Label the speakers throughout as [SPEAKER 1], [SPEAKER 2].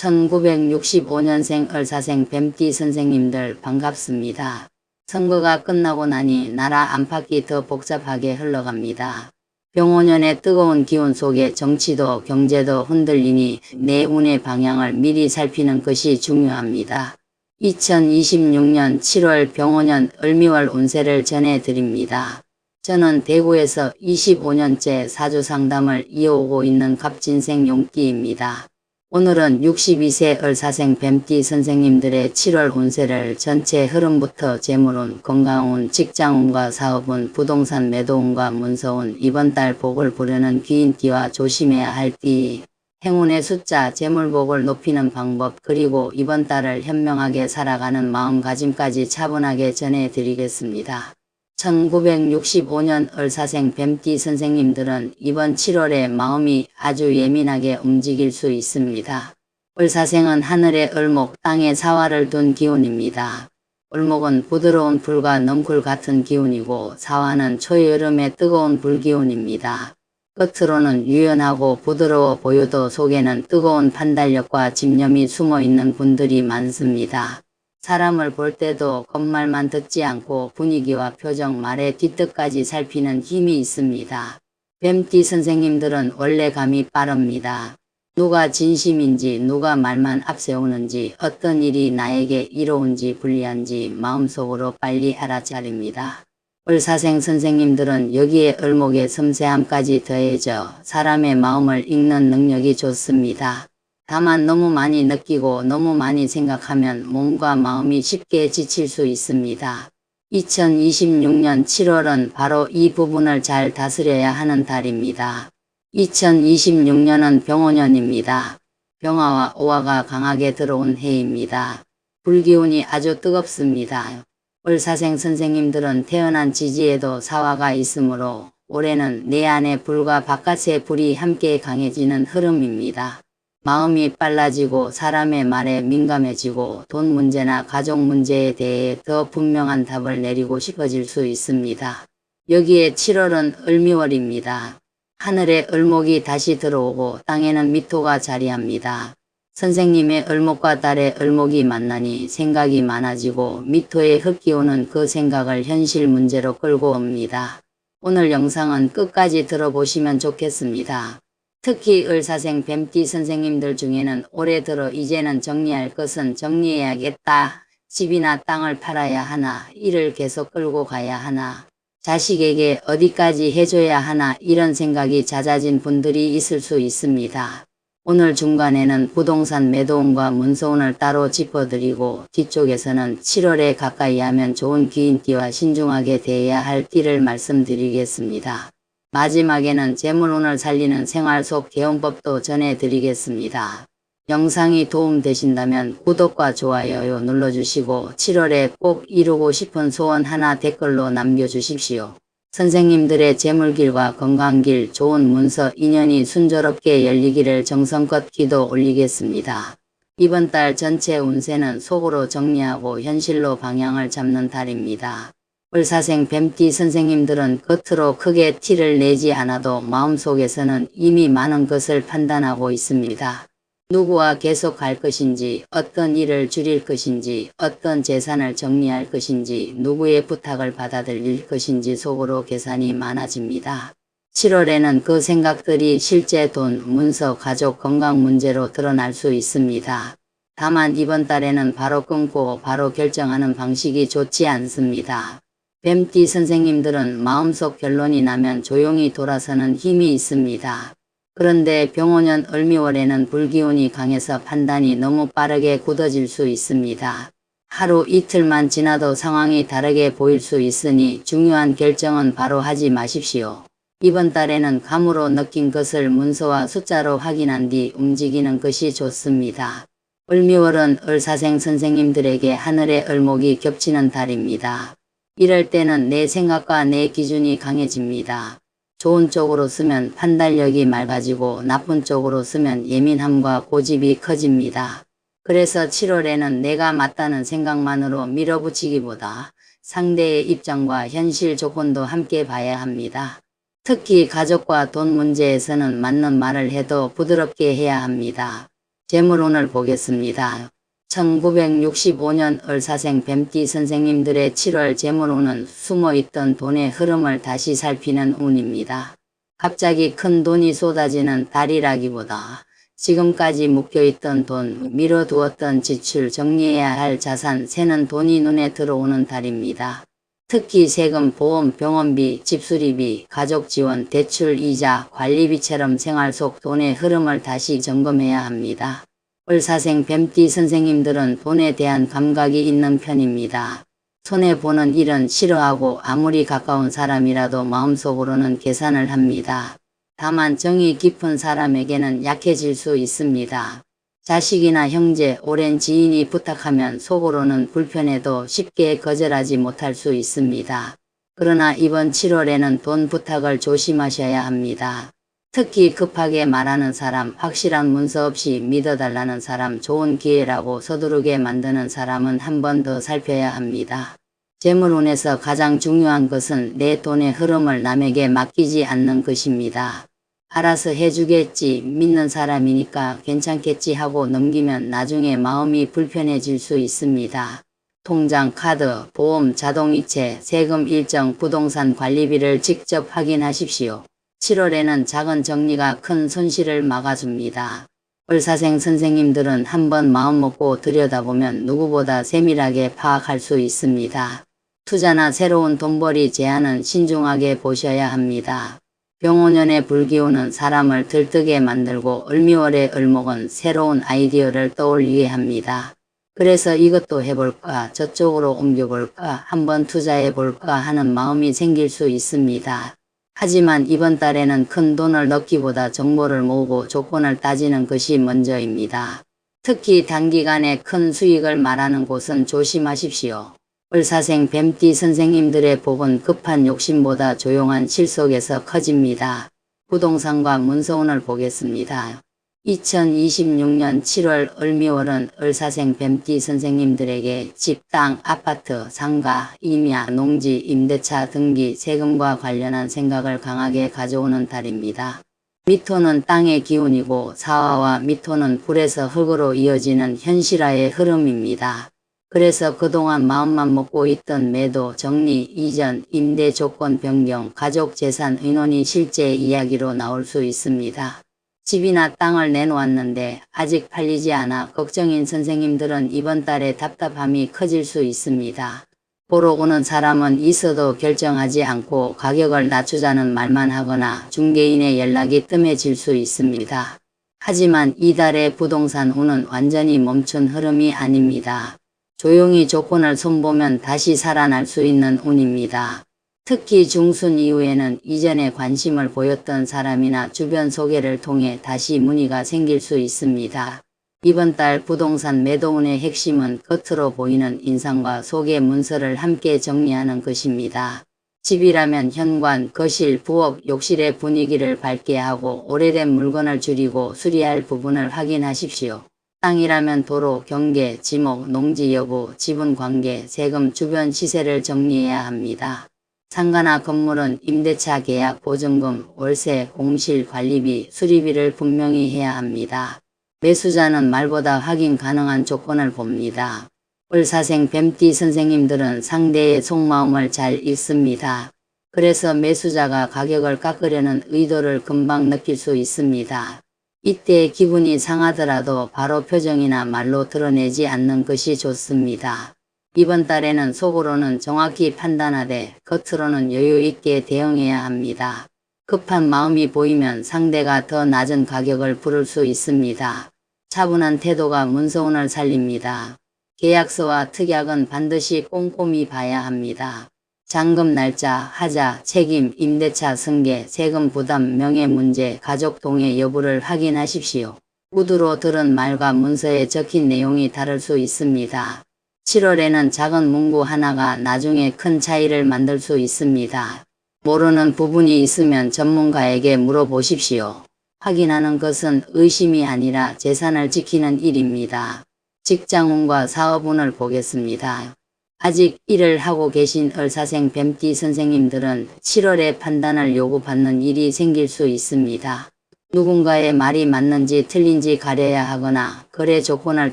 [SPEAKER 1] 1965년생 을사생 뱀띠 선생님들 반갑습니다. 선거가 끝나고 나니 나라 안팎이 더 복잡하게 흘러갑니다. 병오년의 뜨거운 기운 속에 정치도 경제도 흔들리니 내 운의 방향을 미리 살피는 것이 중요합니다. 2026년 7월 병오년 을미월 운세를 전해드립니다. 저는 대구에서 25년째 사주상담을 이어오고 있는 갑진생 용띠입니다. 오늘은 62세 을사생 뱀띠 선생님들의 7월 운세를 전체 흐름부터 재물운, 건강운, 직장운과 사업운, 부동산 매도운과 문서운, 이번 달 복을 부르는 귀인띠와 조심해야 할 띠, 행운의 숫자, 재물복을 높이는 방법, 그리고 이번 달을 현명하게 살아가는 마음가짐까지 차분하게 전해드리겠습니다. 1965년 을사생 뱀띠 선생님들은 이번 7월에 마음이 아주 예민하게 움직일 수 있습니다. 을사생은 하늘의 을목, 땅에 사화를 둔 기운입니다. 을목은 부드러운 불과 넝쿨 같은 기운이고 사화는 초여름의 뜨거운 불기운입니다. 겉으로는 유연하고 부드러워 보여도 속에는 뜨거운 판단력과 집념이 숨어있는 분들이 많습니다. 사람을 볼 때도 겉말만 듣지 않고 분위기와 표정, 말의 뒷뜻까지 살피는 힘이 있습니다. 뱀띠 선생님들은 원래 감이 빠릅니다. 누가 진심인지, 누가 말만 앞세우는지, 어떤 일이 나에게 이로운지 불리한지 마음속으로 빨리 알아차립니다. 을사생 선생님들은 여기에 을목의 섬세함까지 더해져 사람의 마음을 읽는 능력이 좋습니다. 다만 너무 많이 느끼고 너무 많이 생각하면 몸과 마음이 쉽게 지칠 수 있습니다. 2026년 7월은 바로 이 부분을 잘 다스려야 하는 달입니다. 2026년은 병오년입니다. 병화와 오화가 강하게 들어온 해입니다. 불기운이 아주 뜨겁습니다. 을사생 선생님들은 태어난 지지에도 사화가 있으므로 올해는 내 안의 불과 바깥의 불이 함께 강해지는 흐름입니다. 마음이 빨라지고 사람의 말에 민감해지고 돈 문제나 가족 문제에 대해 더 분명한 답을 내리고 싶어질 수 있습니다. 여기에 7월은 을미월입니다. 하늘에 을목이 다시 들어오고 땅에는 미토가 자리합니다. 선생님의 을목과 달의 을목이 만나니 생각이 많아지고 미토의 흙기운은 그 생각을 현실 문제로 끌고 옵니다. 오늘 영상은 끝까지 들어보시면 좋겠습니다. 특히 을사생 뱀띠 선생님들 중에는 올해 들어 이제는 정리할 것은 정리해야겠다. 집이나 땅을 팔아야 하나, 일을 계속 끌고 가야 하나, 자식에게 어디까지 해줘야 하나 이런 생각이 잦아진 분들이 있을 수 있습니다. 오늘 중간에는 부동산 매도운과 문서운을 따로 짚어드리고 뒤쪽에서는 7월에 가까이 하면 좋은 귀인띠와 신중하게 대해야 할 띠를 말씀드리겠습니다. 마지막에는 재물운을 살리는 생활 속 개운법도 전해드리겠습니다. 영상이 도움되신다면 구독과 좋아요 눌러주시고 7월에 꼭 이루고 싶은 소원 하나 댓글로 남겨주십시오. 선생님들의 재물길과 건강길, 좋은 문서, 인연이 순조롭게 열리기를 정성껏 기도 올리겠습니다. 이번 달 전체 운세는 속으로 정리하고 현실로 방향을 잡는 달입니다. 을사생 뱀띠 선생님들은 겉으로 크게 티를 내지 않아도 마음속에서는 이미 많은 것을 판단하고 있습니다. 누구와 계속 갈 것인지, 어떤 일을 줄일 것인지, 어떤 재산을 정리할 것인지, 누구의 부탁을 받아들일 것인지 속으로 계산이 많아집니다. 7월에는 그 생각들이 실제 돈, 문서, 가족, 건강 문제로 드러날 수 있습니다. 다만 이번 달에는 바로 끊고 바로 결정하는 방식이 좋지 않습니다. 뱀띠 선생님들은 마음속 결론이 나면 조용히 돌아서는 힘이 있습니다. 그런데 병오년 을미월에는 불기운이 강해서 판단이 너무 빠르게 굳어질 수 있습니다. 하루 이틀만 지나도 상황이 다르게 보일 수 있으니 중요한 결정은 바로 하지 마십시오. 이번 달에는 감으로 느낀 것을 문서와 숫자로 확인한 뒤 움직이는 것이 좋습니다. 을미월은 을사생 선생님들에게 하늘의 을목이 겹치는 달입니다. 이럴 때는 내 생각과 내 기준이 강해집니다. 좋은 쪽으로 쓰면 판단력이 맑아지고 나쁜 쪽으로 쓰면 예민함과 고집이 커집니다. 그래서 7월에는 내가 맞다는 생각만으로 밀어붙이기보다 상대의 입장과 현실 조건도 함께 봐야 합니다. 특히 가족과 돈 문제에서는 맞는 말을 해도 부드럽게 해야 합니다. 재물운을 보겠습니다. 1965년 을사생 뱀띠 선생님들의 7월 재물운은 숨어있던 돈의 흐름을 다시 살피는 운입니다. 갑자기 큰 돈이 쏟아지는 달이라기보다 지금까지 묶여있던 돈, 미뤄두었던 지출, 정리해야 할 자산, 새는 돈이 눈에 들어오는 달입니다. 특히 세금, 보험, 병원비, 집수리비, 가족 지원, 대출, 이자, 관리비처럼 생활 속 돈의 흐름을 다시 점검해야 합니다. 을사생 뱀띠 선생님들은 돈에 대한 감각이 있는 편입니다. 손해보는 일은 싫어하고 아무리 가까운 사람이라도 마음속으로는 계산을 합니다. 다만 정이 깊은 사람에게는 약해질 수 있습니다. 자식이나 형제, 오랜 지인이 부탁하면 속으로는 불편해도 쉽게 거절하지 못할 수 있습니다. 그러나 이번 7월에는 돈 부탁을 조심하셔야 합니다. 특히 급하게 말하는 사람, 확실한 문서 없이 믿어달라는 사람, 좋은 기회라고 서두르게 만드는 사람은 한 번 더 살펴야 합니다. 재물운에서 가장 중요한 것은 내 돈의 흐름을 남에게 맡기지 않는 것입니다. 알아서 해주겠지, 믿는 사람이니까 괜찮겠지 하고 넘기면 나중에 마음이 불편해질 수 있습니다. 통장, 카드, 보험, 자동이체, 세금 일정, 부동산 관리비를 직접 확인하십시오. 7월에는 작은 정리가 큰 손실을 막아줍니다. 을사생 선생님들은 한번 마음먹고 들여다보면 누구보다 세밀하게 파악할 수 있습니다. 투자나 새로운 돈벌이 제안은 신중하게 보셔야 합니다. 병오년의 불기운은 사람을 들뜨게 만들고 을미월의 을목은 새로운 아이디어를 떠올리게 합니다. 그래서 이것도 해볼까, 저쪽으로 옮겨볼까, 한번 투자해볼까 하는 마음이 생길 수 있습니다. 하지만 이번 달에는 큰 돈을 넣기보다 정보를 모으고 조건을 따지는 것이 먼저입니다. 특히 단기간에 큰 수익을 말하는 곳은 조심하십시오. 을사생 뱀띠 선생님들의 복은 급한 욕심보다 조용한 실속에서 커집니다. 부동산과 문서운을 보겠습니다. 2026년 7월 을미월은 을사생 뱀띠 선생님들에게 집, 땅, 아파트, 상가, 임야, 농지, 임대차 등기, 세금과 관련한 생각을 강하게 가져오는 달입니다. 미토는 땅의 기운이고 사화와 미토는 불에서 흙으로 이어지는 현실화의 흐름입니다. 그래서 그동안 마음만 먹고 있던 매도, 정리, 이전, 임대 조건 변경, 가족 재산 의논이 실제 이야기로 나올 수 있습니다. 집이나 땅을 내놓았는데 아직 팔리지 않아 걱정인 선생님들은 이번 달에 답답함이 커질 수 있습니다. 보러 오는 사람은 있어도 결정하지 않고 가격을 낮추자는 말만 하거나 중개인의 연락이 뜸해질 수 있습니다. 하지만 이달의 부동산 운은 완전히 멈춘 흐름이 아닙니다. 조용히 조건을 손보면 다시 살아날 수 있는 운입니다. 특히 중순 이후에는 이전에 관심을 보였던 사람이나 주변 소개를 통해 다시 문의가 생길 수 있습니다. 이번 달 부동산 매도운의 핵심은 겉으로 보이는 인상과 소개 문서를 함께 정리하는 것입니다. 집이라면 현관, 거실, 부엌, 욕실의 분위기를 밝게 하고 오래된 물건을 줄이고 수리할 부분을 확인하십시오. 땅이라면 도로, 경계, 지목, 농지 여부, 지분 관계, 세금, 주변 시세를 정리해야 합니다. 상가나 건물은 임대차 계약, 보증금, 월세, 공실, 관리비, 수리비를 분명히 해야 합니다. 매수자는 말보다 확인 가능한 조건을 봅니다. 을사생 뱀띠 선생님들은 상대의 속마음을 잘 읽습니다. 그래서 매수자가 가격을 깎으려는 의도를 금방 느낄 수 있습니다. 이때 기분이 상하더라도 바로 표정이나 말로 드러내지 않는 것이 좋습니다. 이번 달에는 속으로는 정확히 판단하되 겉으로는 여유있게 대응해야 합니다. 급한 마음이 보이면 상대가 더 낮은 가격을 부를 수 있습니다. 차분한 태도가 문서운을 살립니다. 계약서와 특약은 반드시 꼼꼼히 봐야 합니다. 잔금 날짜, 하자, 책임, 임대차 승계, 세금 부담, 명예 문제, 가족 동의 여부를 확인하십시오. 구두로 들은 말과 문서에 적힌 내용이 다를 수 있습니다. 7월에는 작은 문구 하나가 나중에 큰 차이를 만들 수 있습니다. 모르는 부분이 있으면 전문가에게 물어보십시오. 확인하는 것은 의심이 아니라 재산을 지키는 일입니다. 직장운과 사업운을 보겠습니다. 아직 일을 하고 계신 을사생 뱀띠 선생님들은 7월에 판단을 요구받는 일이 생길 수 있습니다. 누군가의 말이 맞는지 틀린지 가려야 하거나 거래 조건을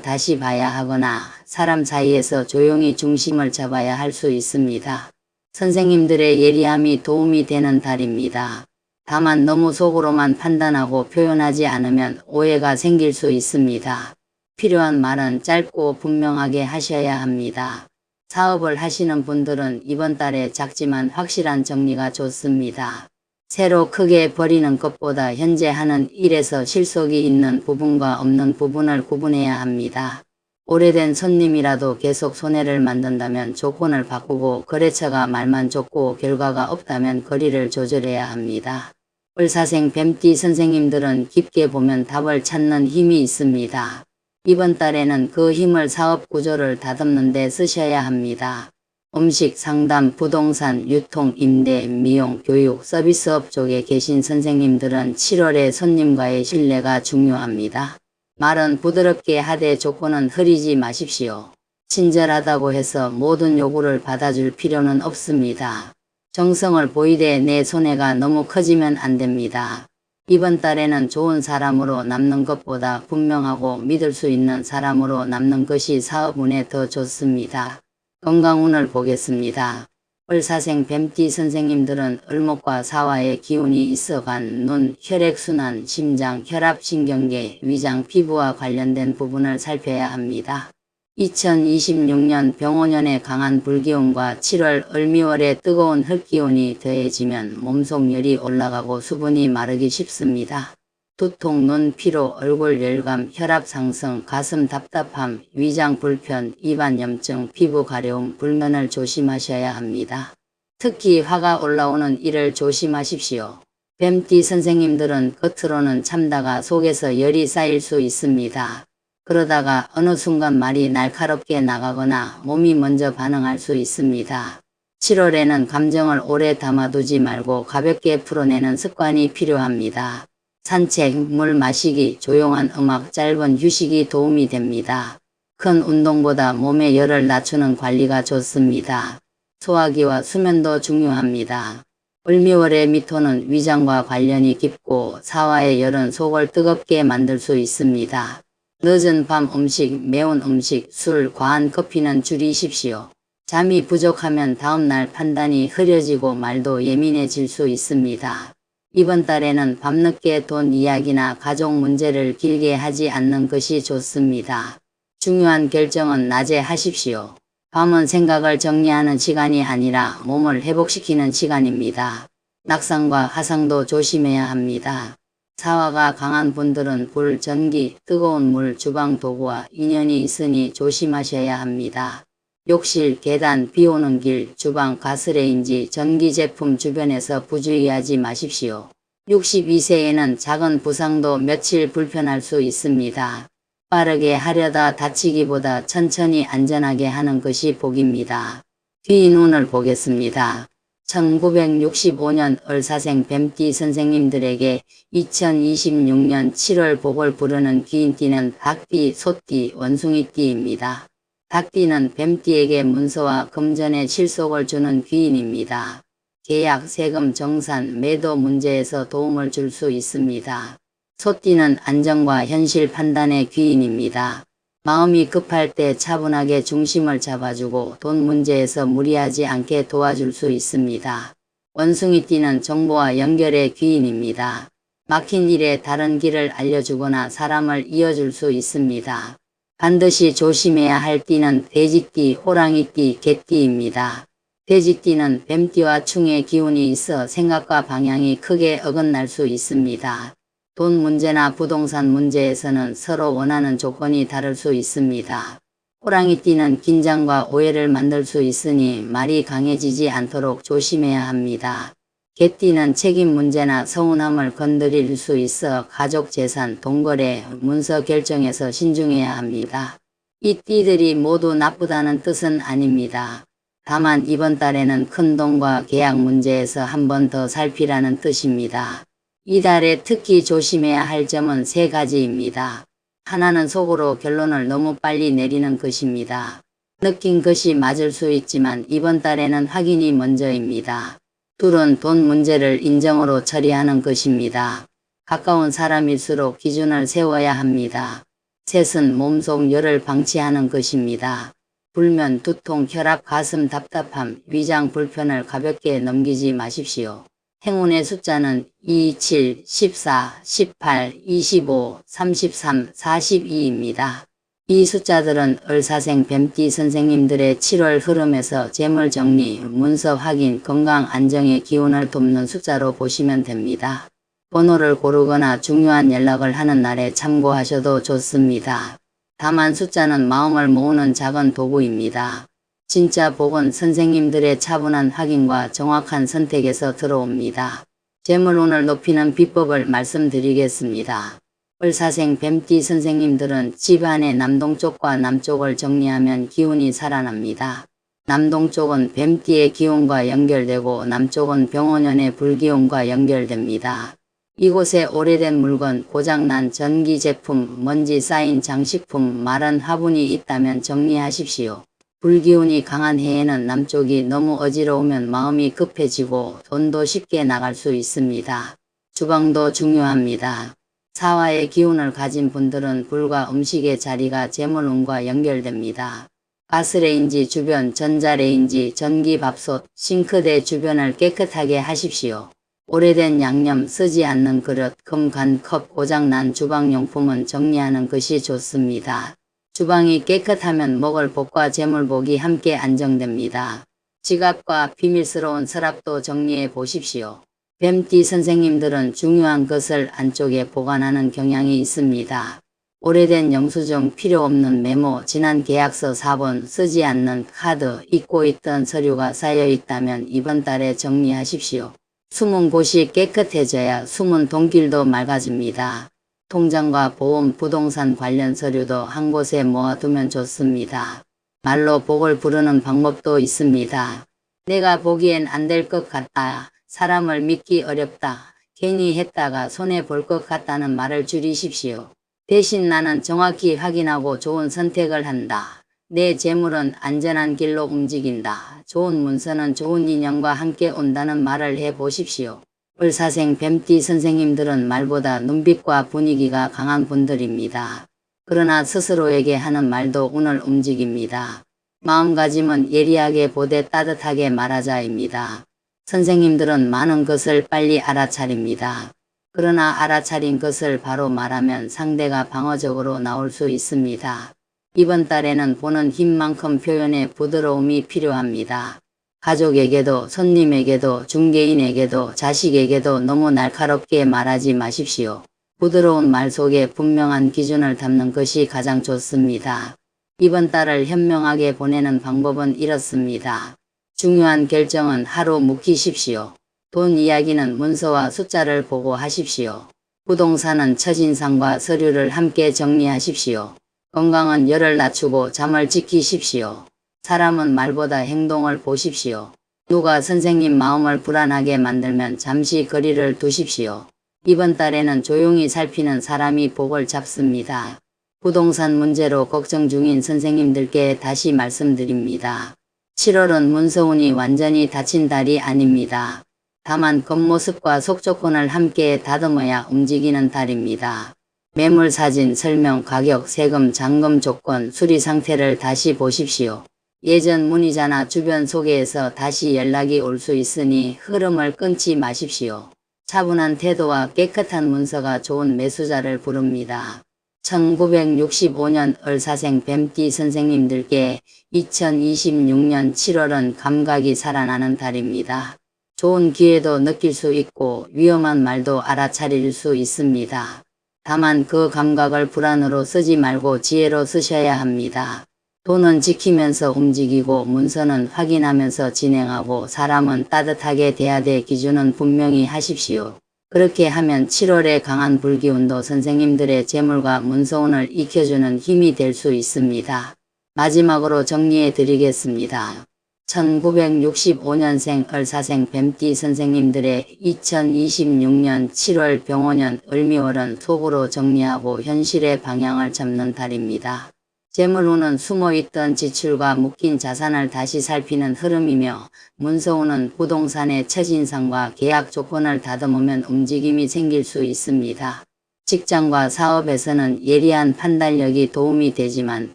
[SPEAKER 1] 다시 봐야 하거나 사람 사이에서 조용히 중심을 잡아야 할 수 있습니다. 선생님들의 예리함이 도움이 되는 달입니다. 다만 너무 속으로만 판단하고 표현하지 않으면 오해가 생길 수 있습니다. 필요한 말은 짧고 분명하게 하셔야 합니다. 사업을 하시는 분들은 이번 달에 작지만 확실한 정리가 좋습니다. 새로 크게 벌이는 것보다 현재 하는 일에서 실속이 있는 부분과 없는 부분을 구분해야 합니다. 오래된 손님이라도 계속 손해를 만든다면 조건을 바꾸고 거래처가 말만 좋고 결과가 없다면 거리를 조절해야 합니다. 을사생 뱀띠 선생님들은 깊게 보면 답을 찾는 힘이 있습니다. 이번 달에는 그 힘을 사업 구조를 다듬는 데 쓰셔야 합니다. 음식, 상담, 부동산, 유통, 임대, 미용, 교육, 서비스업 쪽에 계신 선생님들은 7월에 손님과의 신뢰가 중요합니다. 말은 부드럽게 하되 조건은 흐리지 마십시오. 친절하다고 해서 모든 요구를 받아줄 필요는 없습니다. 정성을 보이되 내 손해가 너무 커지면 안 됩니다. 이번 달에는 좋은 사람으로 남는 것보다 분명하고 믿을 수 있는 사람으로 남는 것이 사업운에 더 좋습니다. 건강운을 보겠습니다. 을사생 뱀띠 선생님들은 을목과 사화의 기운이 있어간 눈, 혈액순환, 심장, 혈압신경계, 위장, 피부와 관련된 부분을 살펴야 합니다. 2026년 병오년의 강한 불기운과 7월 을미월의 뜨거운 흙기운이 더해지면 몸속 열이 올라가고 수분이 마르기 쉽습니다. 두통, 눈 피로, 얼굴 열감, 혈압 상승, 가슴 답답함, 위장 불편, 입안 염증, 피부 가려움, 불면을 조심하셔야 합니다. 특히 화가 올라오는 일을 조심하십시오. 뱀띠 선생님들은 겉으로는 참다가 속에서 열이 쌓일 수 있습니다. 그러다가 어느 순간 말이 날카롭게 나가거나 몸이 먼저 반응할 수 있습니다. 7월에는 감정을 오래 담아두지 말고 가볍게 풀어내는 습관이 필요합니다. 산책, 물 마시기, 조용한 음악, 짧은 휴식이 도움이 됩니다. 큰 운동보다 몸의 열을 낮추는 관리가 좋습니다. 소화기와 수면도 중요합니다. 을미월의 미토는 위장과 관련이 깊고 사화의 열은 속을 뜨겁게 만들 수 있습니다. 늦은 밤 음식, 매운 음식, 술, 과한 커피는 줄이십시오. 잠이 부족하면 다음날 판단이 흐려지고 말도 예민해질 수 있습니다. 이번 달에는 밤늦게 돈 이야기나 가족 문제를 길게 하지 않는 것이 좋습니다. 중요한 결정은 낮에 하십시오. 밤은 생각을 정리하는 시간이 아니라 몸을 회복시키는 시간입니다. 낙상과 화상도 조심해야 합니다. 사화가 강한 분들은 불, 전기, 뜨거운 물, 주방 도구와 인연이 있으니 조심하셔야 합니다. 욕실, 계단, 비오는 길, 주방, 가스레인지, 전기제품 주변에서 부주의하지 마십시오. 62세에는 작은 부상도 며칠 불편할 수 있습니다. 빠르게 하려다 다치기보다 천천히 안전하게 하는 것이 복입니다. 뒤눈을 보겠습니다. 1965년 을사생 뱀띠 선생님들에게 2026년 7월 복을 부르는 귀인띠는 닭띠, 소띠, 원숭이띠입니다. 닭띠는 뱀띠에게 문서와 금전의 실속을 주는 귀인입니다. 계약, 세금, 정산, 매도 문제에서 도움을 줄 수 있습니다. 소띠는 안정과 현실 판단의 귀인입니다. 마음이 급할 때 차분하게 중심을 잡아주고 돈 문제에서 무리하지 않게 도와줄 수 있습니다. 원숭이띠는 정보와 연결의 귀인입니다. 막힌 일에 다른 길을 알려주거나 사람을 이어줄 수 있습니다. 반드시 조심해야 할 띠는 돼지띠, 호랑이띠, 개띠입니다. 돼지띠는 뱀띠와 충의 기운이 있어 생각과 방향이 크게 어긋날 수 있습니다. 돈 문제나 부동산 문제에서는 서로 원하는 조건이 다를 수 있습니다. 호랑이띠는 긴장과 오해를 만들 수 있으니 말이 강해지지 않도록 조심해야 합니다. 개띠는 책임 문제나 서운함을 건드릴 수 있어 가족 재산, 돈거래, 문서 결정에서 신중해야 합니다. 이 띠들이 모두 나쁘다는 뜻은 아닙니다. 다만 이번 달에는 큰 돈과 계약 문제에서 한 번 더 살피라는 뜻입니다. 이달에 특히 조심해야 할 점은 3가지입니다. 하나는 속으로 결론을 너무 빨리 내리는 것입니다. 느낀 것이 맞을 수 있지만 이번 달에는 확인이 먼저입니다. 둘은 돈 문제를 인정으로 처리하는 것입니다. 가까운 사람일수록 기준을 세워야 합니다. 셋은 몸속 열을 방치하는 것입니다. 불면 두통, 혈압, 가슴 답답함, 위장 불편을 가볍게 넘기지 마십시오. 행운의 숫자는 2, 7, 14, 18, 25, 33, 42입니다. 이 숫자들은 을사생 뱀띠 선생님들의 7월 흐름에서 재물 정리, 문서 확인, 건강 안정의 기운을 돕는 숫자로 보시면 됩니다. 번호를 고르거나 중요한 연락을 하는 날에 참고하셔도 좋습니다. 다만 숫자는 마음을 모으는 작은 도구입니다. 진짜 복은 선생님들의 차분한 확인과 정확한 선택에서 들어옵니다. 재물운을 높이는 비법을 말씀드리겠습니다. 을사생 뱀띠 선생님들은 집안의 남동쪽과 남쪽을 정리하면 기운이 살아납니다. 남동쪽은 뱀띠의 기운과 연결되고 남쪽은 병원연의 불기운과 연결됩니다. 이곳에 오래된 물건, 고장난 전기 제품, 먼지 쌓인 장식품, 마른 화분이 있다면 정리하십시오. 불기운이 강한 해에는 남쪽이 너무 어지러우면 마음이 급해지고 돈도 쉽게 나갈 수 있습니다. 주방도 중요합니다. 사화의 기운을 가진 분들은 불과 음식의 자리가 재물운과 연결됩니다. 가스레인지 주변, 전자레인지, 전기밥솥, 싱크대 주변을 깨끗하게 하십시오. 오래된 양념, 쓰지 않는 그릇, 금, 간, 컵, 고장난 주방용품은 정리하는 것이 좋습니다. 주방이 깨끗하면 먹을 복과 재물복이 함께 안정됩니다. 지갑과 비밀스러운 서랍도 정리해 보십시오. 뱀띠 선생님들은 중요한 것을 안쪽에 보관하는 경향이 있습니다. 오래된 영수증, 필요 없는 메모, 지난 계약서 4번, 쓰지 않는 카드, 잊고 있던 서류가 쌓여 있다면 이번 달에 정리하십시오. 숨은 곳이 깨끗해져야 숨은 돈길도 맑아집니다. 통장과 보험, 부동산 관련 서류도 한 곳에 모아두면 좋습니다. 말로 복을 부르는 방법도 있습니다. 내가 보기엔 안 될 것 같다. 사람을 믿기 어렵다. 괜히 했다가 손해볼 것 같다는 말을 줄이십시오. 대신 나는 정확히 확인하고 좋은 선택을 한다. 내 재물은 안전한 길로 움직인다. 좋은 문서는 좋은 인연과 함께 온다는 말을 해보십시오. 을사생 뱀띠 선생님들은 말보다 눈빛과 분위기가 강한 분들입니다. 그러나 스스로에게 하는 말도 운을 움직입니다. 마음가짐은 예리하게 보되 따뜻하게 말하자입니다. 선생님들은 많은 것을 빨리 알아차립니다. 그러나 알아차린 것을 바로 말하면 상대가 방어적으로 나올 수 있습니다. 이번 달에는 보는 힘만큼 표현의 부드러움이 필요합니다. 가족에게도, 손님에게도, 중개인에게도, 자식에게도 너무 날카롭게 말하지 마십시오. 부드러운 말 속에 분명한 기준을 담는 것이 가장 좋습니다. 이번 달을 현명하게 보내는 방법은 이렇습니다. 중요한 결정은 하루 묵히십시오. 돈 이야기는 문서와 숫자를 보고 하십시오. 부동산은 첫인상과 서류를 함께 정리하십시오. 건강은 열을 낮추고 잠을 지키십시오. 사람은 말보다 행동을 보십시오. 누가 선생님 마음을 불안하게 만들면 잠시 거리를 두십시오. 이번 달에는 조용히 살피는 사람이 복을 잡습니다. 부동산 문제로 걱정 중인 선생님들께 다시 말씀드립니다. 7월은 문서운이 완전히 닫힌 달이 아닙니다. 다만 겉모습과 속조건을 함께 다듬어야 움직이는 달입니다. 매물 사진, 설명, 가격, 세금, 잔금 조건, 수리 상태를 다시 보십시오. 예전 문의자나 주변 소개에서 다시 연락이 올 수 있으니 흐름을 끊지 마십시오. 차분한 태도와 깨끗한 문서가 좋은 매수자를 부릅니다. 1965년 을사생 뱀띠 선생님들께 2026년 7월은 감각이 살아나는 달입니다. 좋은 기회도 느낄 수 있고 위험한 말도 알아차릴 수 있습니다. 다만 그 감각을 불안으로 쓰지 말고 지혜로 쓰셔야 합니다. 돈은 지키면서 움직이고 문서는 확인하면서 진행하고 사람은 따뜻하게 대해야 될 기준은 분명히 하십시오. 그렇게 하면 7월의 강한 불기운도 선생님들의 재물과 문서운을 익혀주는 힘이 될 수 있습니다. 마지막으로 정리해 드리겠습니다. 1965년생 을사생 뱀띠 선생님들의 2026년 7월 병원년 을미월은 속으로 정리하고 현실의 방향을 잡는 달입니다. 재물운은 숨어있던 지출과 묶인 자산을 다시 살피는 흐름이며 문서운은 부동산의 첫인상과 계약 조건을 다듬으면 움직임이 생길 수 있습니다. 직장과 사업에서는 예리한 판단력이 도움이 되지만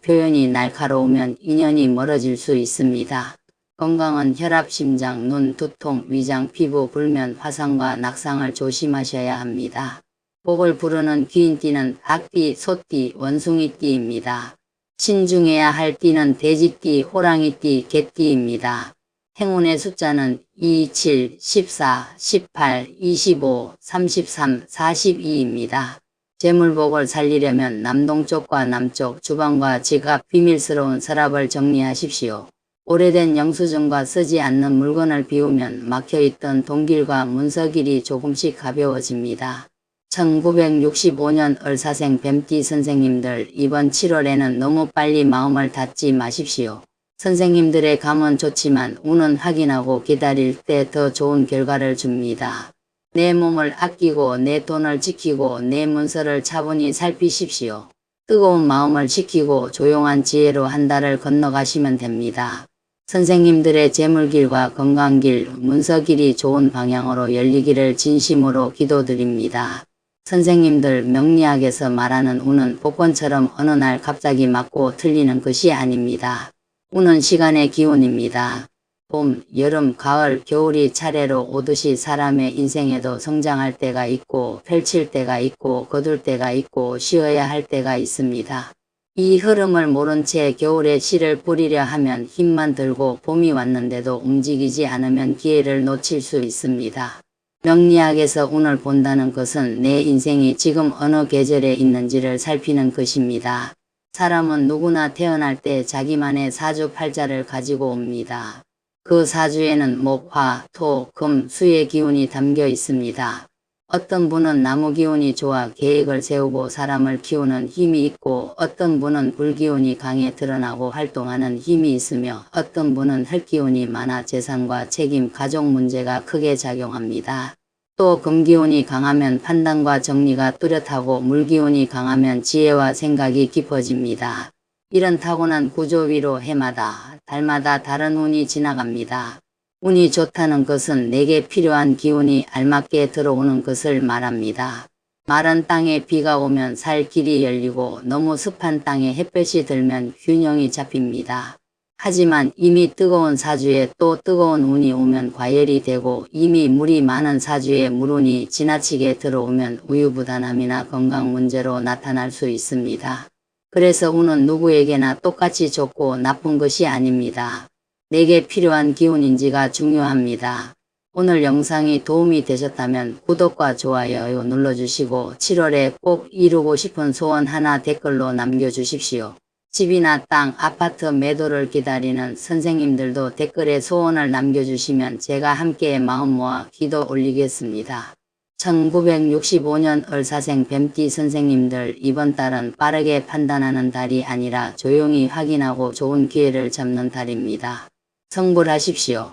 [SPEAKER 1] 표현이 날카로우면 인연이 멀어질 수 있습니다. 건강은 혈압, 심장, 눈, 두통, 위장, 피부, 불면, 화상과 낙상을 조심하셔야 합니다. 복을 부르는 귀인띠는 닭띠, 소띠, 원숭이띠입니다. 신중해야 할 띠는 돼지띠, 호랑이띠, 개띠입니다. 행운의 숫자는 27, 14, 18, 25, 33, 42입니다. 재물복을 살리려면 남동쪽과 남쪽, 주방과 지갑, 비밀스러운 서랍을 정리하십시오. 오래된 영수증과 쓰지 않는 물건을 비우면 막혀있던 돈길과 문서길이 조금씩 가벼워집니다. 1965년 을사생 뱀띠 선생님들, 이번 7월에는 너무 빨리 마음을 닫지 마십시오. 선생님들의 감은 좋지만 운은 확인하고 기다릴 때 더 좋은 결과를 줍니다. 내 몸을 아끼고 내 돈을 지키고 내 문서를 차분히 살피십시오. 뜨거운 마음을 지키고 조용한 지혜로 한 달을 건너가시면 됩니다. 선생님들의 재물길과 건강길, 문서길이 좋은 방향으로 열리기를 진심으로 기도드립니다. 선생님들, 명리학에서 말하는 운은 복권처럼 어느 날 갑자기 맞고 틀리는 것이 아닙니다. 운은 시간의 기운입니다. 봄, 여름, 가을, 겨울이 차례로 오듯이 사람의 인생에도 성장할 때가 있고 펼칠 때가 있고 거둘 때가 있고 쉬어야 할 때가 있습니다. 이 흐름을 모른 채 겨울에 씨를 뿌리려 하면 힘만 들고 봄이 왔는데도 움직이지 않으면 기회를 놓칠 수 있습니다. 명리학에서 운을 본다는 것은 내 인생이 지금 어느 계절에 있는지를 살피는 것입니다. 사람은 누구나 태어날 때 자기만의 사주팔자를 가지고 옵니다. 그 사주에는 목, 화, 토, 금, 수의 기운이 담겨 있습니다. 어떤 분은 나무 기운이 좋아 계획을 세우고 사람을 키우는 힘이 있고 어떤 분은 불기운이 강해 드러나고 활동하는 힘이 있으며 어떤 분은 흙기운이 많아 재산과 책임, 가족 문제가 크게 작용합니다. 또 금기운이 강하면 판단과 정리가 뚜렷하고 물기운이 강하면 지혜와 생각이 깊어집니다. 이런 타고난 구조 위로 해마다, 달마다 다른 운이 지나갑니다. 운이 좋다는 것은 내게 필요한 기운이 알맞게 들어오는 것을 말합니다. 마른 땅에 비가 오면 살 길이 열리고 너무 습한 땅에 햇볕이 들면 균형이 잡힙니다. 하지만 이미 뜨거운 사주에 또 뜨거운 운이 오면 과열이 되고 이미 물이 많은 사주에 물운이 지나치게 들어오면 우유부단함이나 건강 문제로 나타날 수 있습니다. 그래서 운은 누구에게나 똑같이 좋고 나쁜 것이 아닙니다. 내게 필요한 기운인지가 중요합니다. 오늘 영상이 도움이 되셨다면 구독과 좋아요 눌러주시고 7월에 꼭 이루고 싶은 소원 하나 댓글로 남겨주십시오. 집이나 땅, 아파트 매도를 기다리는 선생님들도 댓글에 소원을 남겨주시면 제가 함께 마음 모아 기도 올리겠습니다. 1965년 을사생 뱀띠 선생님들, 이번 달은 빠르게 판단하는 달이 아니라 조용히 확인하고 좋은 기회를 잡는 달입니다. 성불하십시오.